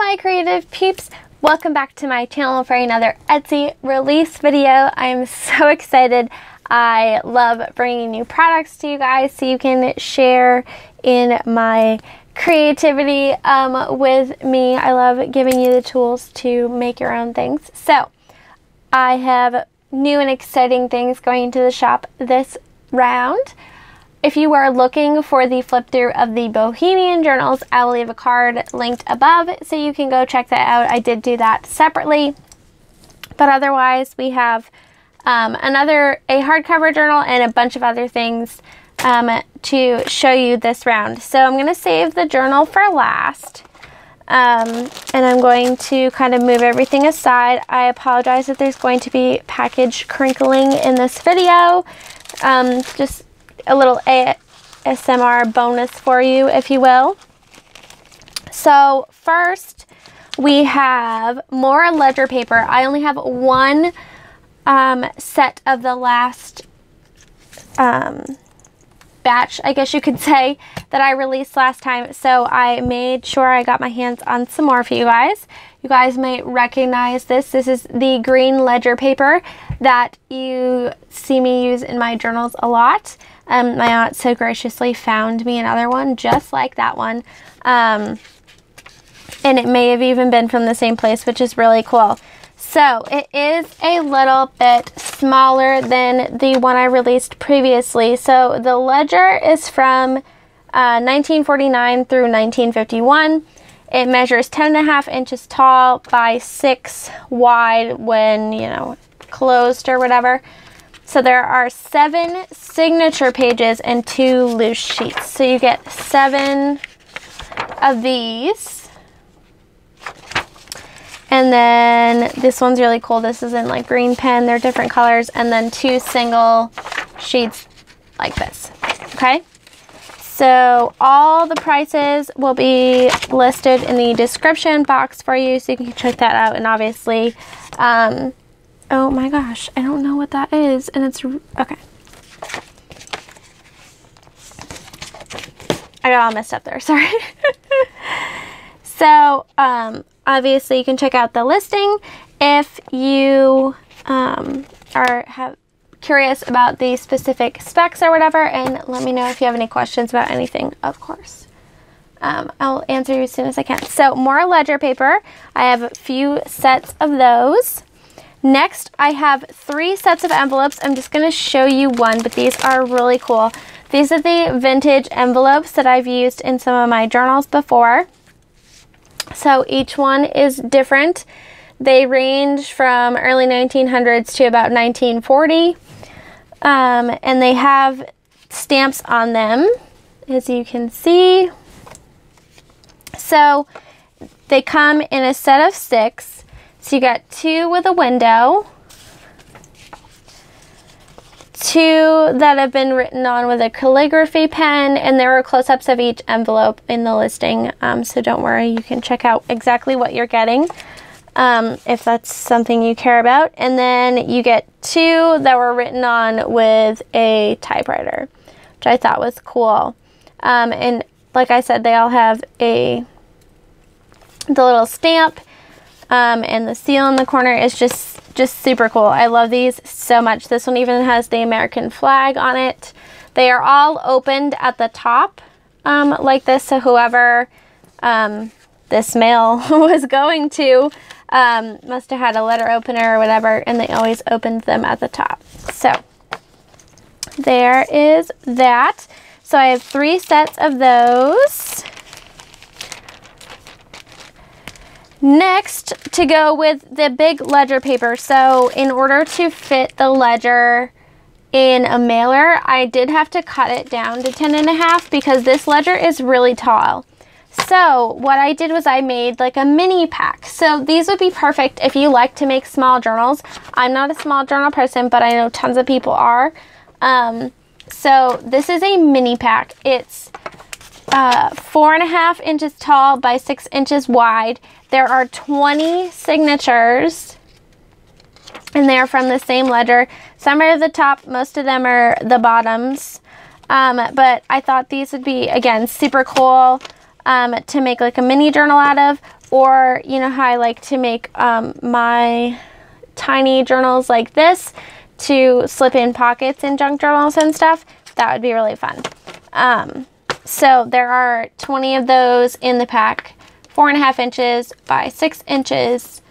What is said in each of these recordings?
my creative peeps, welcome back to my channel for another Etsy release video. I am so excited. I love bringing new products to you guys so you can share in my creativity with me. I love giving you the tools to make your own things. So I have new and exciting things going into the shop this round. If you are looking for the flip through of the Bohemian journals, I will leave a card linked above so you can go check that out. I did do that separately, but otherwise we have a hardcover journal and a bunch of other things to show you this round. So I'm going to save the journal for last, and I'm going to kind of move everything aside. I apologize if there's going to be package crinkling in this video. Just a little ASMR bonus for you, if you will. So first we have more ledger paper. I only have one set of the last batch, I guess you could say, that I released last time. So I made sure I got my hands on some more for you guys. You guys might recognize this. This is the green ledger paper that you see me use in my journals a lot. My aunt so graciously found me another one just like that one. And it may have even been from the same place, which is really cool. So it is a little bit smaller than the one I released previously. So the ledger is from 1949 through 1951. It measures 10.5 inches tall by 6 wide when, you know, closed or whatever. So there are 7 signature pages and 2 loose sheets. So you get 7 of these. And then this one's really cool. This is in like green pen. They're different colors. And then 2 single sheets like this. Okay. So all the prices will be listed in the description box for you, so you can check that out. And obviously, oh my gosh, I don't know what that is. And it's, okay. I got all messed up there, sorry. So, obviously you can check out the listing if you are curious about the specific specs or whatever, and let me know if you have any questions about anything, of course. I'll answer you as soon as I can. So more ledger paper. I have a few sets of those. Next, I have 3 sets of envelopes. I'm just going to show you one, but these are really cool. These are the vintage envelopes that I've used in some of my journals before. So each one is different. They range from early 1900s to about 1940. And they have stamps on them, as you can see. So they come in a set of 6. So you got 2 with a window, 2 that have been written on with a calligraphy pen, and there are close-ups of each envelope in the listing. So don't worry, you can check out exactly what you're getting if that's something you care about. And then you get 2 that were written on with a typewriter, which I thought was cool. And like I said, they all have the little stamp. And the seal in the corner is just super cool. I love these so much. This one even has the American flag on it. They are all opened at the top like this, so whoever this mail was going to must have had a letter opener or whatever, and they always opened them at the top. So there is that. So I have 3 sets of those. Next, to go with the big ledger paper. So in order to fit the ledger in a mailer, I did have to cut it down to 10.5 because this ledger is really tall. So what I did was I made like a mini pack. So these would be perfect if you like to make small journals. I'm not a small journal person, but I know tons of people are. So this is a mini pack. It's 4.5 inches tall by 6 inches wide. There are 20 signatures, and they are from the same ledger. Some are the top, most of them are the bottoms. But I thought these would be, again, super cool to make like a mini journal out of. or you know how I like to make my tiny journals like this to slip in pockets in junk journals and stuff. That would be really fun. So there are 20 of those in the pack, 4.5 inches by 6 inches,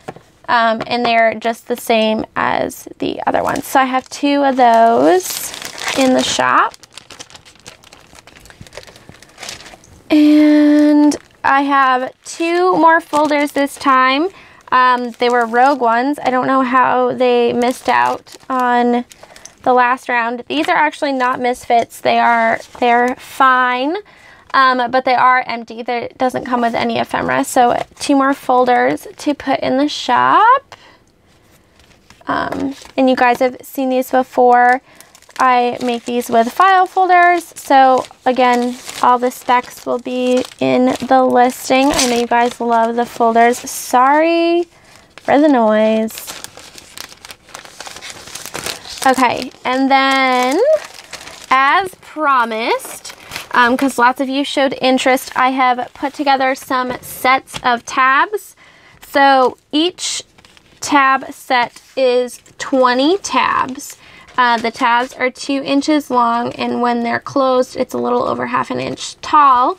and they're just the same as the other ones. So I have 2 of those in the shop. And I have 2 more folders this time. They were Rogue ones. I don't know how they missed out on the last round. These are actually not misfits. They're fine, but they are empty. It doesn't come with any ephemera. So 2 more folders to put in the shop. And you guys have seen these before. I make these with file folders. So again, all the specs will be in the listing. I know you guys love the folders. Sorry for the noise. Okay, and then as promised, because lots of you showed interest, I have put together some sets of tabs. So each tab set is 20 tabs. The tabs are 2 inches long, and when they're closed, it's a little over 1/2 inch tall.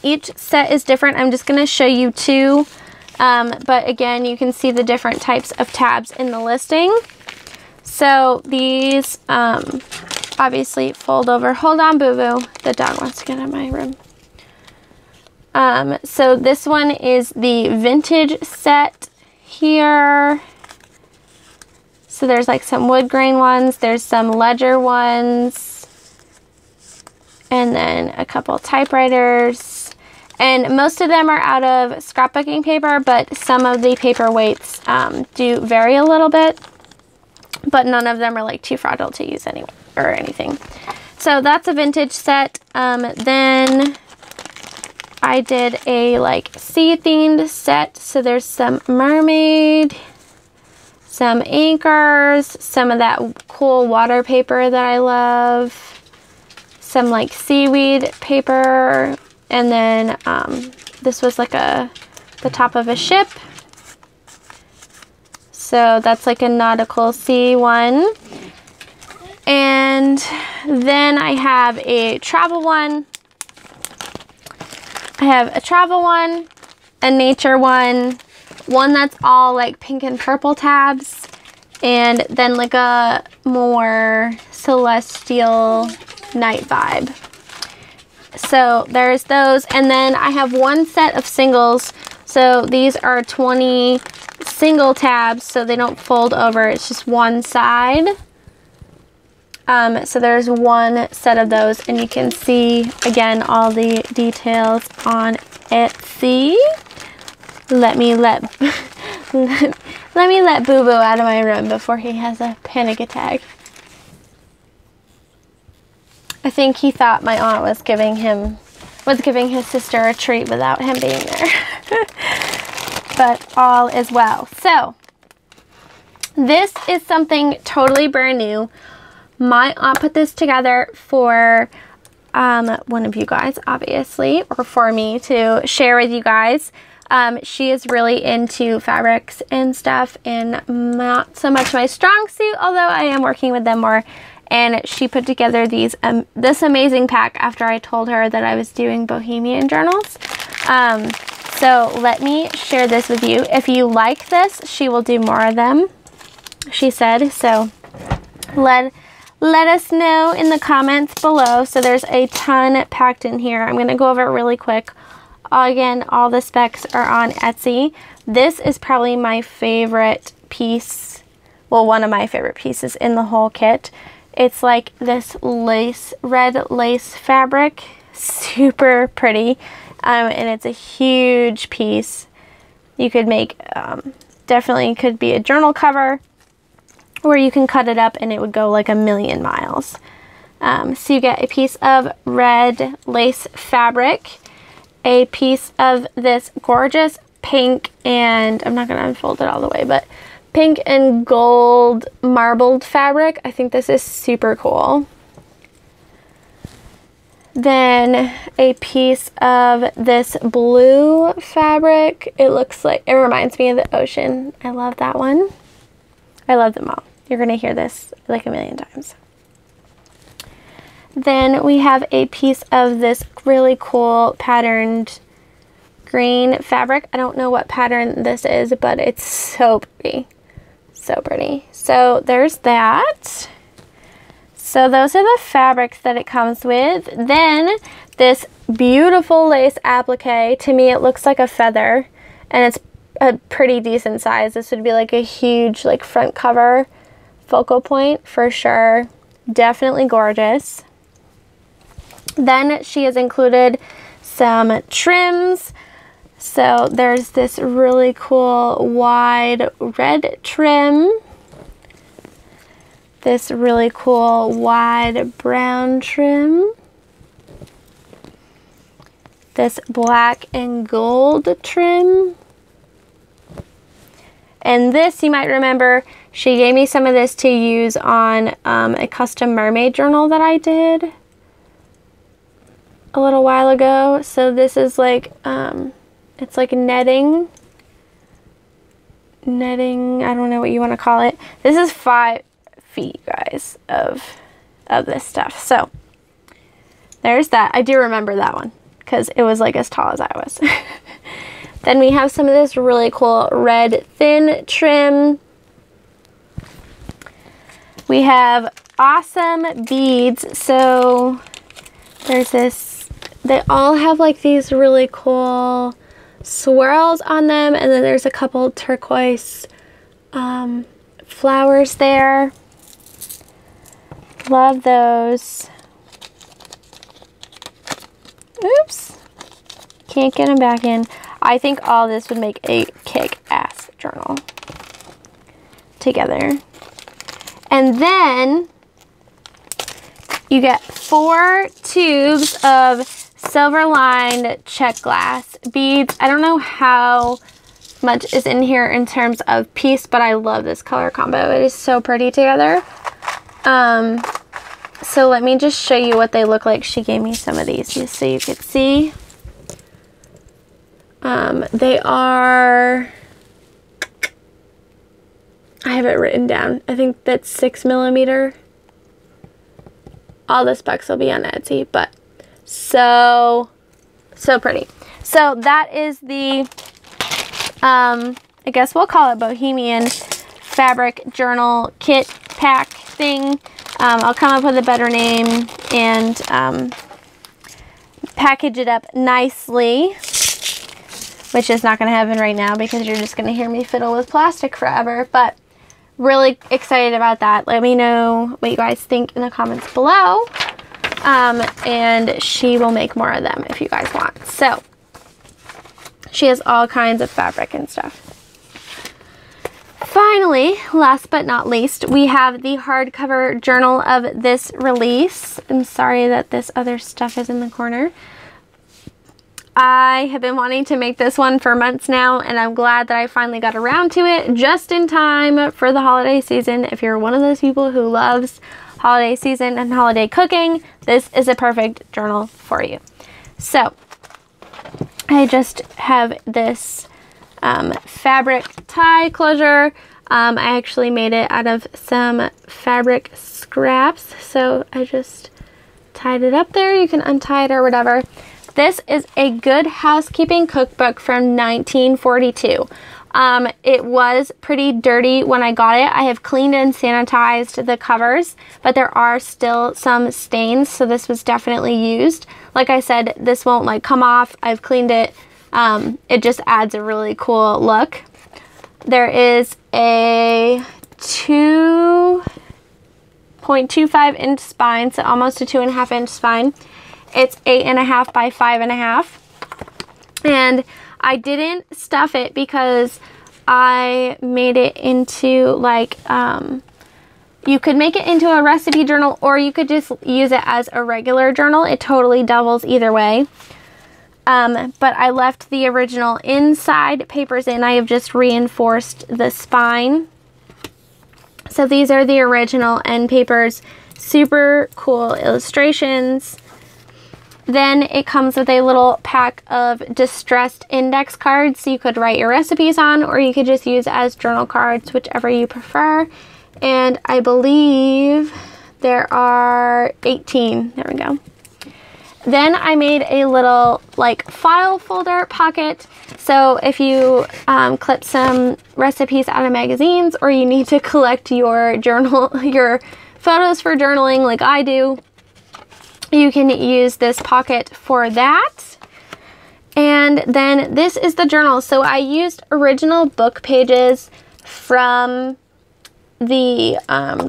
Each set is different. I'm just going to show you 2, but again, you can see the different types of tabs in the listing. So these obviously fold over. Hold on, Boo-Boo. The dog wants to get out of my room. So this one is the vintage set here. So there's like some wood grain ones, there's some ledger ones, and then a couple typewriters. And most of them are out of scrapbooking paper, but some of the paper weights do vary a little bit, but none of them are like too fragile to use anyway or anything. So that's a vintage set. Then I did a like sea themed set. So there's some mermaid, some anchors, some of that cool water paper that I love, some like seaweed paper, and then this was like the top of a ship. So that's like a nautical sea one. And then I have a travel one. I have a travel one, a nature one that's all like pink and purple tabs, and then like a more celestial night vibe. So there's those, and then I have 1 set of singles. So these are 20 single tabs, so they don't fold over, it's just one side. So there's 1 set of those, and you can see again all the details on Etsy. Let me let Boo-Boo out of my room before he has a panic attack. I think he thought my aunt was giving his sister a treat without him being there. But all is well. So this is something totally brand new. My aunt put this together for one of you guys, obviously, or for me to share with you guys. She is really into fabrics and stuff, and not so much my strong suit, although I am working with them more. And she put together this amazing pack after I told her that I was doing Bohemian journals. So let me share this with you. If you like this, she will do more of them, she said. So let us know in the comments below. So there's a ton packed in here. I'm going to go over it really quick. Again, all the specs are on Etsy. This is probably my favorite piece, well, one of my favorite pieces in the whole kit. It's like this red lace fabric, super pretty, and it's a huge piece. You could make, definitely could be a journal cover, or you can cut it up and it would go like a million miles. So you get a piece of red lace fabric, a piece of this gorgeous pink, and I'm not going to unfold it all the way, but pink and gold marbled fabric. I think this is super cool. Then a piece of this blue fabric. It reminds me of the ocean. I love that one. I love them all. You're gonna hear this like a million times. Then we have a piece of this really cool patterned green fabric. I don't know what pattern this is, but it's so pretty. So pretty. So there's that. So those are the fabrics that it comes with. Then this beautiful lace applique. To me, it looks like a feather, and it's a pretty decent size. This would be like a huge like front cover focal point for sure. Definitely gorgeous. Then she has included some trims. So there's this really cool wide red trim. This really cool wide brown trim. This black and gold trim. And this, you might remember, she gave me some of this to use on a custom mermaid journal that I did a little while ago. So this is like, it's like netting, I don't know what you want to call it. This is 5 feet, guys, of this stuff. So there's that. I do remember that one because it was like as tall as I was. Then we have some of this really cool red thin trim. We have awesome beads. So there's this, they all have like these really cool swirls on them, and then there's a couple turquoise flowers there. Love those. Oops, can't get them back in. I think all this would make a kick-ass journal together. And then you get 4 tubes of silver lined check glass beads. I don't know how much is in here in terms of piece, but I love this color combo. It is so pretty together. So let me just show you what they look like. She gave me some of these just so you could see. They are, I have it written down. I think that's 6mm. All the specs will be on Etsy, but so pretty. So that is the, I guess we'll call it Bohemian fabric journal kit pack thing. I'll come up with a better name and package it up nicely, which is not going to happen right now because you're just going to hear me fiddle with plastic forever, but really excited about that. Let me know what you guys think in the comments below, and she will make more of them if you guys want. So she has all kinds of fabric and stuff. Finally, last but not least, we have the hardcover journal of this release. I'm sorry that this other stuff is in the corner. I have been wanting to make this one for months now, and I'm glad that I finally got around to it just in time for the holiday season. If you're one of those people who loves holiday season and holiday cooking, this is a perfect journal for you. So I just have this fabric tie closure. I actually made it out of some fabric scraps, so I just tied it up there. You can untie it or whatever. This is a Good Housekeeping cookbook from 1942. It was pretty dirty when I got it. I have cleaned and sanitized the covers, but there are still some stains, so this was definitely used. Like I said, this won't like come off. I've cleaned it. It just adds a really cool look. There is a 2.25 inch spine, so almost a 2.5 inch spine. It's 8.5 by 5.5. And I didn't stuff it because I made it into like, you could make it into a recipe journal, or you could just use it as a regular journal. It totally doubles either way. But I left the original inside papers in. I have just reinforced the spine. So these are the original end papers. Super cool illustrations. Then it comes with a little pack of distressed index cards, so you could write your recipes on, or you could just use as journal cards, whichever you prefer. And I believe there are 18. There we go. Then I made a little like file folder pocket. So if you clip some recipes out of magazines, or you need to collect your your photos for journaling like I do, you can use this pocket for that. And then this is the journal. So I used original book pages from the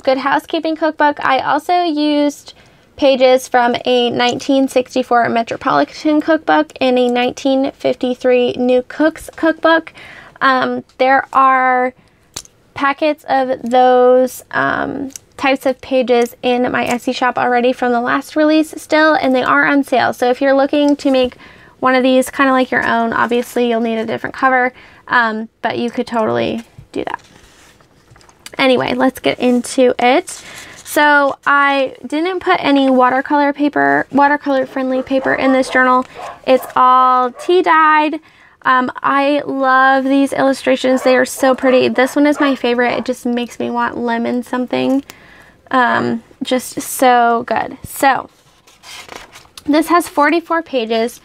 Good Housekeeping cookbook. I also used pages from a 1964 Metropolitan cookbook and a 1953 New Cooks cookbook. There are packets of those types of pages in my Etsy shop already from the last release still, and they are on sale. So if you're looking to make one of these kind of like your own, obviously you'll need a different cover, but you could totally do that. Anyway, let's get into it. So I didn't put any watercolor friendly paper in this journal. It's all tea dyed. I love these illustrations. They are so pretty. This one is my favorite. It just makes me want lemon something. Just so good. So this has 44 pages,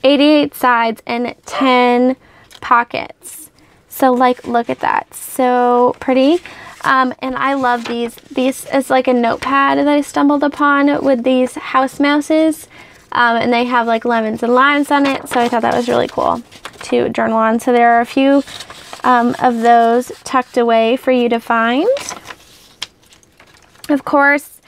88 sides, and 10 pockets. So like, look at that. So pretty. And I love these. These is like a notepad that I stumbled upon with these house mouses. And they have like lemons and limes on it. So I thought that was really cool to journal on. So there are a few of those tucked away for you to find. Of course,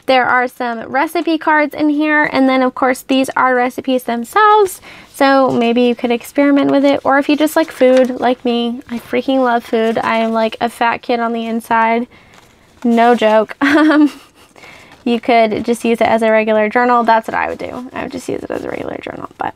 there are some recipe cards in here. And then of course, these are recipes themselves. So maybe you could experiment with it. Or if you just like food like me, I freaking love food. I am like a fat kid on the inside. No joke. You could just use it as a regular journal. That's what I would do. I would just use it as a regular journal. But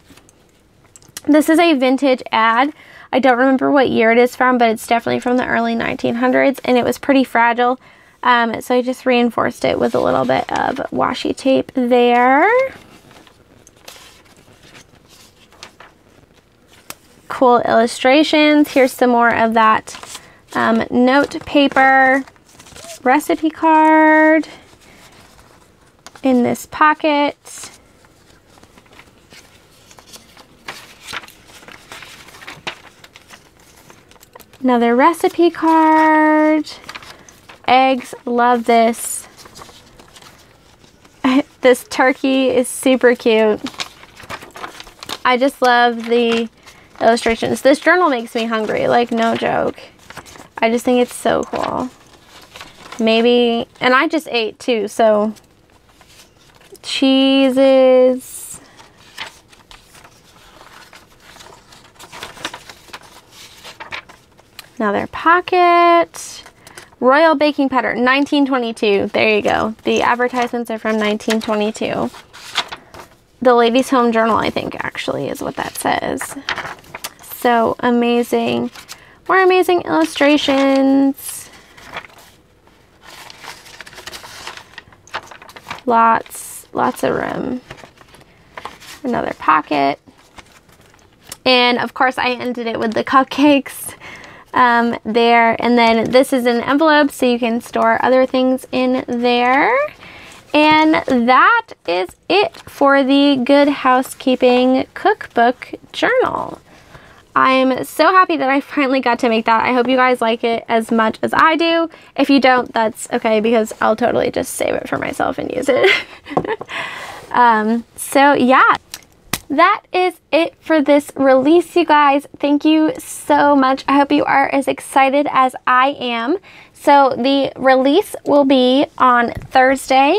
this is a vintage ad. I don't remember what year it is from, but it's definitely from the early 1900s, and it was pretty fragile. So I just reinforced it with a little bit of washi tape there. Cool illustrations. Here's some more of that note paper recipe card in this pocket. Another recipe card. Eggs, love this. This turkey is super cute. I just love the illustrations. This journal makes me hungry, like no joke. I just think it's so cool. Maybe, and I just ate too, so cheeses. Another pocket. Royal Baking Powder, 1922. There you go. The advertisements are from 1922. The Ladies' Home Journal, I think, actually, is what that says. So amazing. More amazing illustrations. Lots of room. Another pocket. And of course I ended it with the cupcakes there. And then this is an envelope, so you can store other things in there. And that is it for the Good Housekeeping Cookbook Journal. I'm so happy that I finally got to make that. I hope you guys like it as much as I do. If you don't, that's okay, because I'll totally just save it for myself and use it. So yeah, that is it for this release, you guys. Thank you so much. I hope you are as excited as I am. So the release will be on Thursday,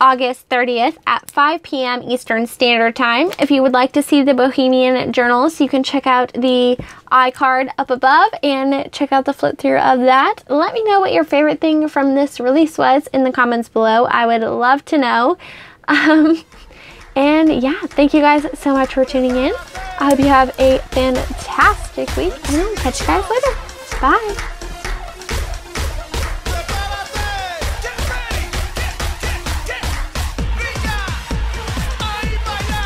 August 30th at 5 p.m. Eastern Standard Time. If you would like to see the Bohemian journals, you can check out the iCard up above and check out the flip through of that. Let me know what your favorite thing from this release was in the comments below. I would love to know. And yeah, thank you guys so much for tuning in. I hope you have a fantastic week, and I'll catch you guys later. Bye.